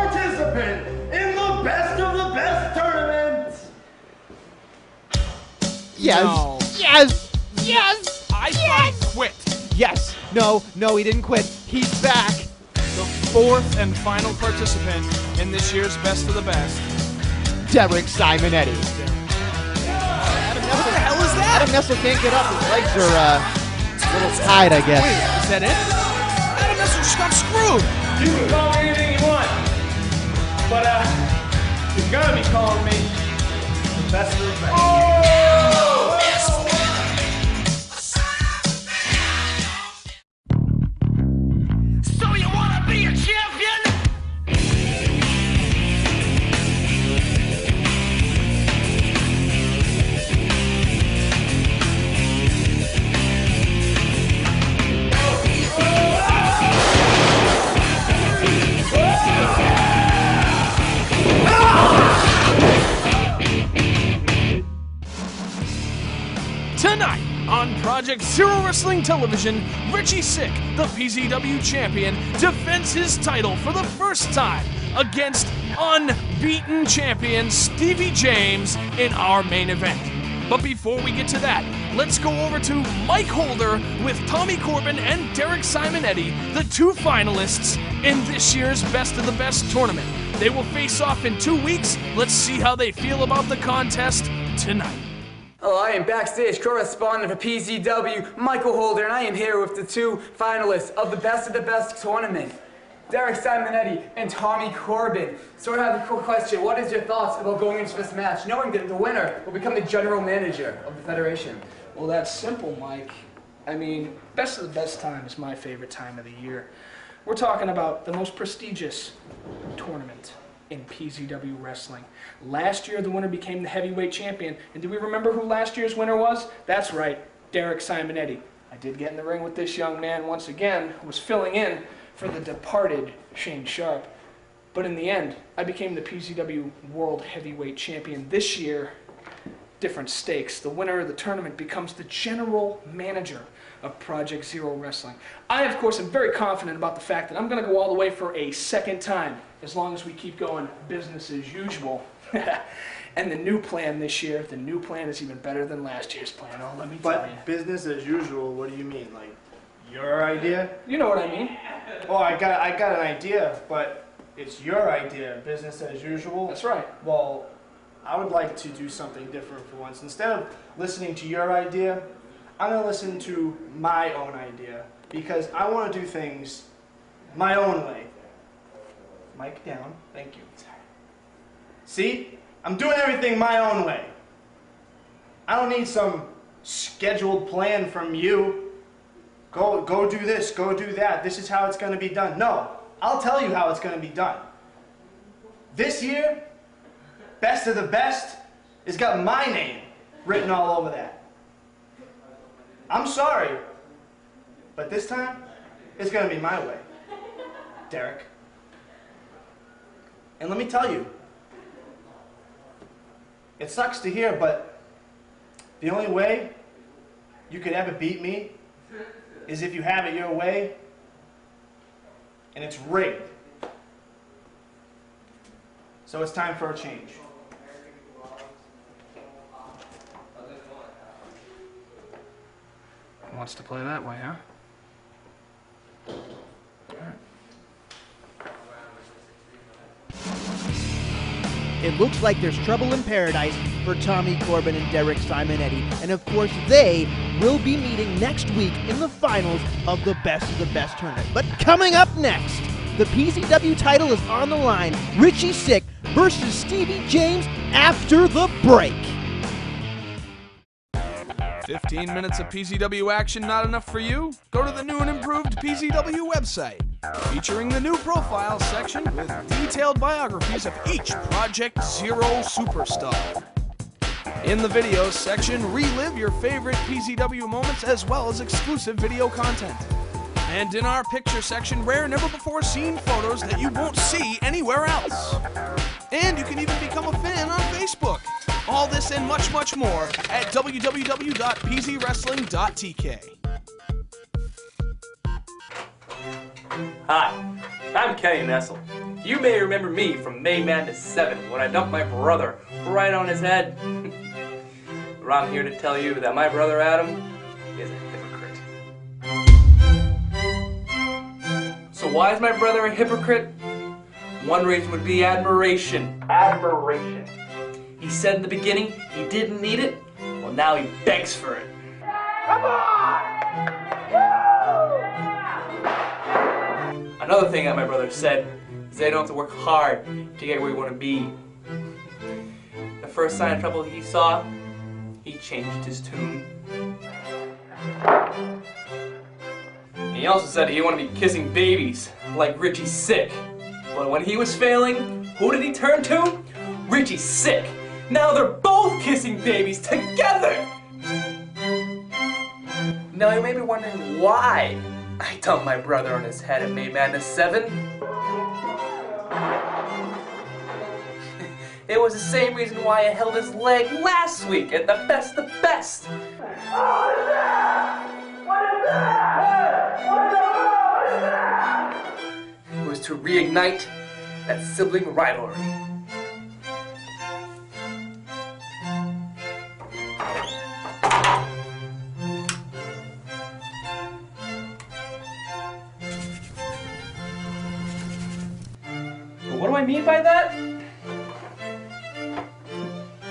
participant in the Best of the Best tournament. Yes. No. Yes. Yes. I thought he quit. Yes. No, he didn't quit. He's back. The fourth and final participant in this year's Best of the Best. Derek Simonetti. What the hell is that? Adam Nestle can't get up. His legs are a little tied, I guess. Wait, is that it? Adam Nestle just got screwed. You can call me anything you want, but you're gonna be calling me the Best of the Best. So you wanna be a champion? Tonight on Project Zero Wrestling Television, Richy Sick, the PZW Champion, defends his title for the first time against unbeaten champion Stevie James in our main event. But before we get to that, let's go over to Mike Holder with Tommy Corbin and Derek Simonetti, the two finalists in this year's Best of the Best tournament. They will face off in 2 weeks. Let's see how they feel about the contest tonight. Hello, I am backstage correspondent for PZW, Michael Holder, and I am here with the two finalists of the Best of the Best tournament, Derek Simonetti and Tommy Corbin. So I have a quick question. What is your thoughts about going into this match, knowing that the winner will become the general manager of the Federation? Well, that's simple, Mike. I mean, Best of the Best time is my favorite time of the year. We're talking about the most prestigious tournament in PZW wrestling. Last year, the winner became the heavyweight champion. And do we remember who last year's winner was? That's right, Derek Simonetti. I did get in the ring with this young man once again, who was filling in for the departed Shane Sharp. But in the end, I became the PZW World Heavyweight Champion. This year, different stakes. The winner of the tournament becomes the general manager of Project Zero Wrestling. I, of course, am very confident about the fact that I'm going to go all the way for a second time, as long as we keep going business as usual. And the new plan this year, the new plan is even better than last year's plan. Oh, let me tell you. But business as usual, what do you mean? Like, your idea? You know what I mean. Oh, I got an idea, but it's your idea, business as usual. That's right. Well, I would like to do something different for once. Instead of listening to your idea, I'm going to listen to my own idea, because I want to do things my own way. Mic down. Thank you. See? I'm doing everything my own way. I don't need some scheduled plan from you. Go do this, go do that. This is how it's going to be done. No, I'll tell you how it's going to be done. This year, Best of the Best has got my name written all over that. I'm sorry, but this time, it's going to be my way, Derek. And let me tell you, it sucks to hear, but the only way you could ever beat me is if you have it your way, and it's rigged. So it's time for a change. Wants to play that way, huh? It looks like there's trouble in paradise for Tommy Corbin and Derek Simonetti. And of course, they will be meeting next week in the finals of the Best of the Best tournament. But coming up next, the PZW title is on the line. Richy Sick versus Stevie James after the break. 15 minutes of PZW action not enough for you? Go to the new and improved PZW website, featuring the new profile section with detailed biographies of each Project Zero superstar. In the videos section, relive your favorite PZW moments as well as exclusive video content. And in our picture section, rare, never-before-seen photos that you won't see anywhere else. And you can even become a fan on Facebook. All this and much, much more at www.pzwrestling.tk. Hi, I'm Kenny Nestle, You may remember me from May Madness 7 when I dumped my brother right on his head. But I'm here to tell you that my brother Adam is a hypocrite. So why is my brother a hypocrite? One reason would be admiration. Admiration. He said in the beginning he didn't need it. Well, now he begs for it. Come on! Another thing that my brother said is they don't have to work hard to get where you want to be. The first sign of trouble he saw, he changed his tune. He also said he didn't want to be kissing babies like Richy's sick. But when he was failing, who did he turn to? Richy's sick. Now they're both kissing babies together! Now you may be wondering why I dumped my brother on his head and made Madness 7. It was the same reason why I held his leg last week at the Best of the Best. What is that? What is that? What is that? It was to reignite that sibling rivalry. What do I mean by that?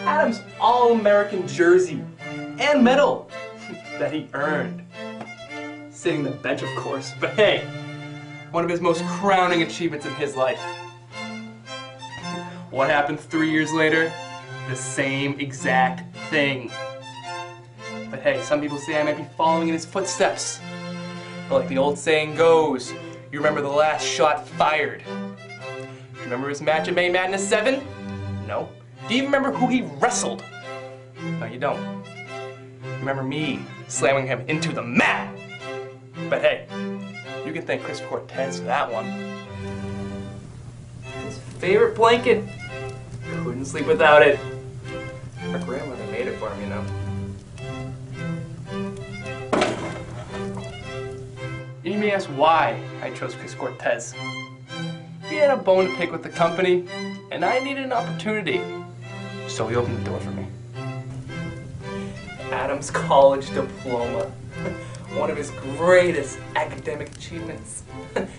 Adam's All-American jersey and medal that he earned. Sitting on the bench, of course, but hey, one of his most crowning achievements in his life. What happened 3 years later? The same exact thing. But hey, some people say I might be following in his footsteps. But like the old saying goes, you remember the last shot fired. Remember his match at May Madness 7? No. Do you even remember who he wrestled? No, you don't. Remember me slamming him into the mat? But hey, you can thank Chris Cortez for that one. His favorite blanket. Couldn't sleep without it. Our grandmother made it for him, you know. You may ask why I chose Chris Cortez. He had a bone to pick with the company, and I needed an opportunity. So he opened the door for me. Adam's college diploma. One of his greatest academic achievements.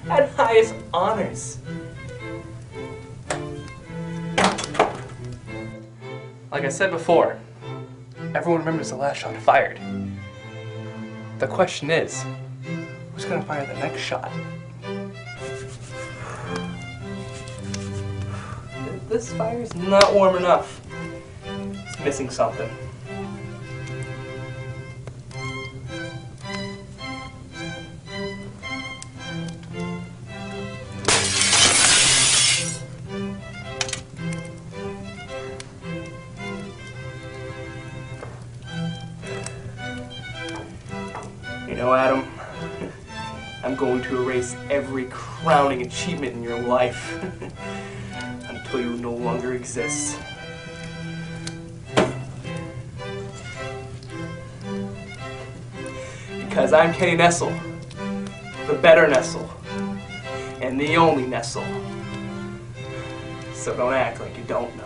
Had highest honors. Like I said before, everyone remembers the last shot fired. The question is, who's gonna fire the next shot? This fire's not warm enough. It's missing something. You know, Adam, I'm going to erase every crowning achievement in your life. Until you no longer exist. Because I'm Kenny Nestle, the better Nestle, and the only Nestle. So don't act like you don't know.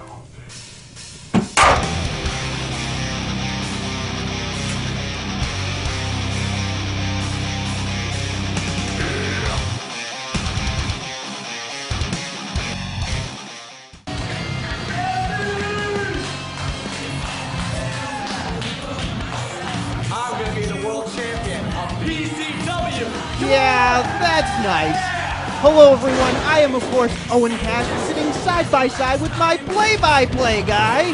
Yeah, that's nice. Hello, everyone. I am, of course, Owen Cash, sitting side by side with my play-by-play guy,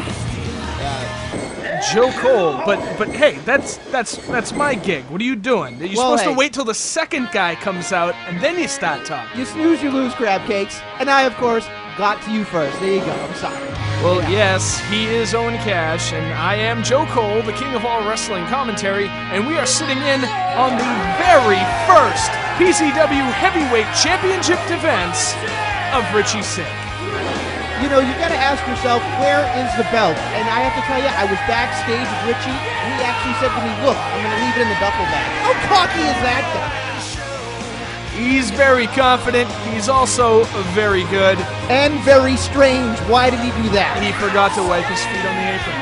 Joe Cole. But hey, that's my gig. What are you doing? You're supposed to wait till the second guy comes out and then you start talking. You snooze, you lose, crab cakes. And I, of course, got to you first. There you go. I'm sorry. Well, yes, he is Owen Cash, and I am Joe Cole, the king of all wrestling commentary, and we are sitting in on the very first PZW Heavyweight Championship defense of Richy Sick. You know, you gotta ask yourself, where is the belt? And I have to tell you, I was backstage with Richy, and he actually said to me, look, I'm gonna leave it in the duffel bag. How cocky is that guy? He's very confident. He's also very good. And very strange. Why did he do that? He forgot to wipe his feet on the apron.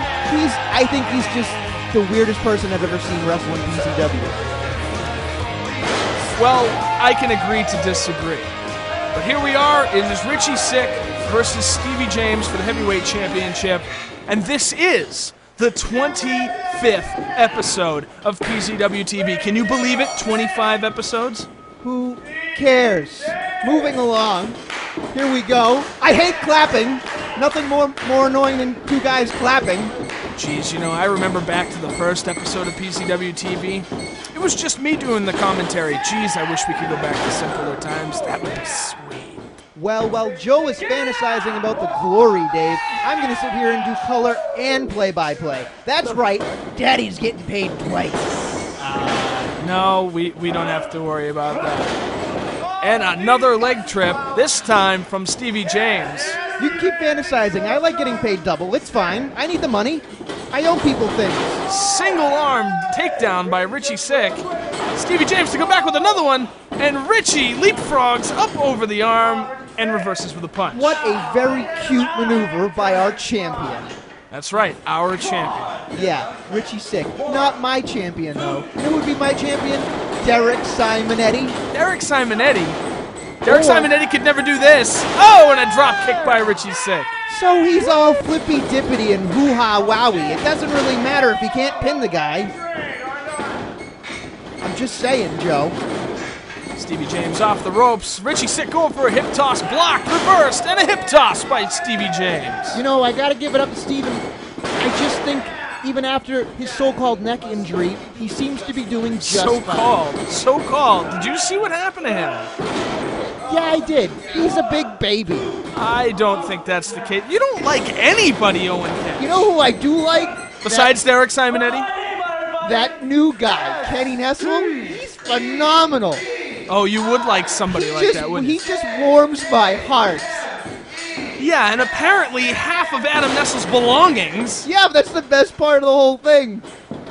I think he's just the weirdest person I've ever seen wrestle in PZW. Well, I can agree to disagree. But here we are. It is Richy Sick versus Stevie James for the Heavyweight Championship. And this is the 25th episode of PZW TV. Can you believe it? 25 episodes? Who cares? Moving along. Here we go. I hate clapping. Nothing more annoying than two guys clapping. Jeez, you know, I remember back to the first episode of PZW TV. It was just me doing the commentary. Jeez, I wish we could go back to simpler times. That would be sweet. Well, while Joe is fantasizing about the glory, Dave, I'm going to sit here and do color and play-by-play. That's right, Daddy's getting paid twice. No, we don't have to worry about that. And another leg trip, this time from Stevie James. You can keep fantasizing. I like getting paid double. It's fine. I need the money. I owe people things. Single arm takedown by Richy Sick. Stevie James to go back with another one, and Richy leapfrogs up over the arm and reverses with a punch. What a very cute maneuver by our champion. That's right, our champion. Yeah, Richy Sick. Not my champion, though. Who would be my champion? Derek Simonetti. Derek Simonetti? Derek Simonetti could never do this. Oh, and a drop kick by Richy Sick. So he's all flippy-dippity and hoo-ha-wowie. It doesn't really matter if he can't pin the guy. I'm just saying, Joe. Stevie James off the ropes. Richy Sick going for a hip toss, blocked, reversed, and a hip toss by Stevie James. You know, I got to give it up to Steven. I just think even after his so-called neck injury, he seems to be doing just fine. So-called. Did you see what happened to him? Yeah, I did. He's a big baby. I don't think that's the case. You don't like anybody, Owen Kent. You know who I do like? Besides Derek Simonetti? That new guy, Kenny Nestle. He's phenomenal. Oh, you would like somebody like that, wouldn't you? He just warms my heart. Yeah, and apparently half of Adam Nestle's belongings. Yeah, that's the best part of the whole thing.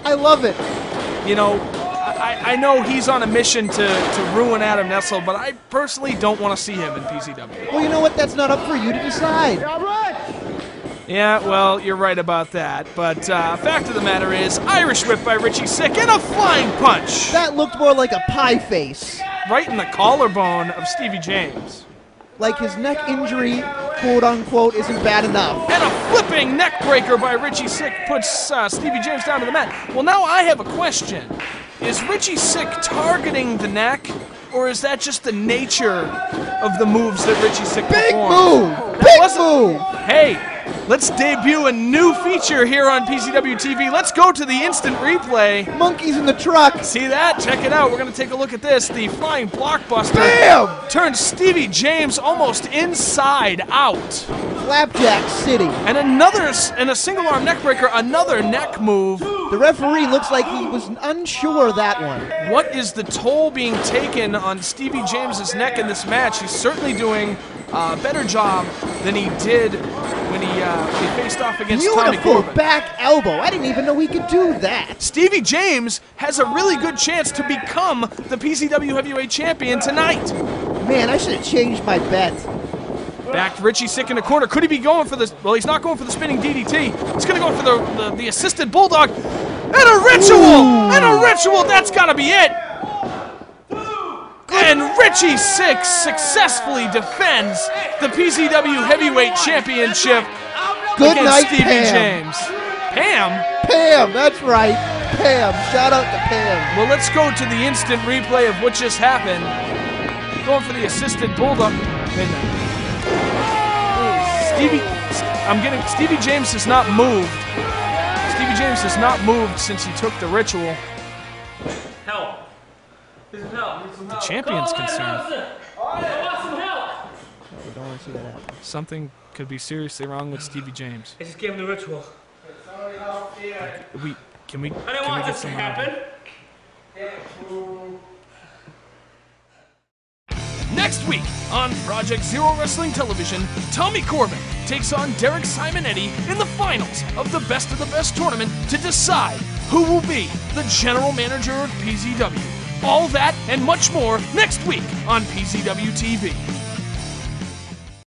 I love it. You know, I know he's on a mission to ruin Adam Nestle, but I personally don't want to see him in PZW. Well, you know what? That's not up for you to decide. Yeah, well, you're right about that. But fact of the matter is, Irish whip by Richy Sick and a flying punch. That looked more like a pie face. Right in the collarbone of Stevie James. Like his neck injury, quote-unquote, isn't bad enough. And a flipping neck breaker by Richy Sick puts Stevie James down to the mat. Well, now I have a question. Is Richy Sick targeting the neck, or is that just the nature of the moves that Richy Sick performs? Big move! Hey, let's debut a new feature here on PZW TV. Let's go to the instant replay. Monkeys in the truck. See that? Check it out. We're going to take a look at this. The flying blockbuster. Bam! Turns Stevie James almost inside out. Flapjack City. And a single arm neck breaker, another neck move. The referee looks like he was unsure of that one. What is the toll being taken on Stevie James's neck in this match? He's certainly doing a better job than he did when he faced off against Tommy Corbin. Beautiful back elbow. I didn't even know he could do that. Stevie James has a really good chance to become the PZW Heavyweight Champion tonight. Man, I should have changed my bet. Back to Richy Sick in the corner. Could he be going for this? Well, he's not going for the spinning DDT. He's going to go for the assisted bulldog. And a ritual! Ooh. And a ritual! That's got to be it! And Richy Sick successfully defends the PZW Heavyweight Championship Good against night, Stevie Pam. James. Pam? Pam, that's right. Pam. Shout out to Pam. Well, let's go to the instant replay of what just happened. Going for the assisted bulldog. Stevie James has not moved. Stevie James has not moved since he took the ritual. Help. This is help. The champion's concerned. We don't want to see that happen. Something could be seriously wrong with Stevie James. I just gave him the ritual. Can we I didn't want this to happen. Next week on Project Zero Wrestling Television, Tommy Corbin takes on Derek Simonetti in the finals of the Best tournament to decide who will be the general manager of PZW. All that and much more next week on PZW TV.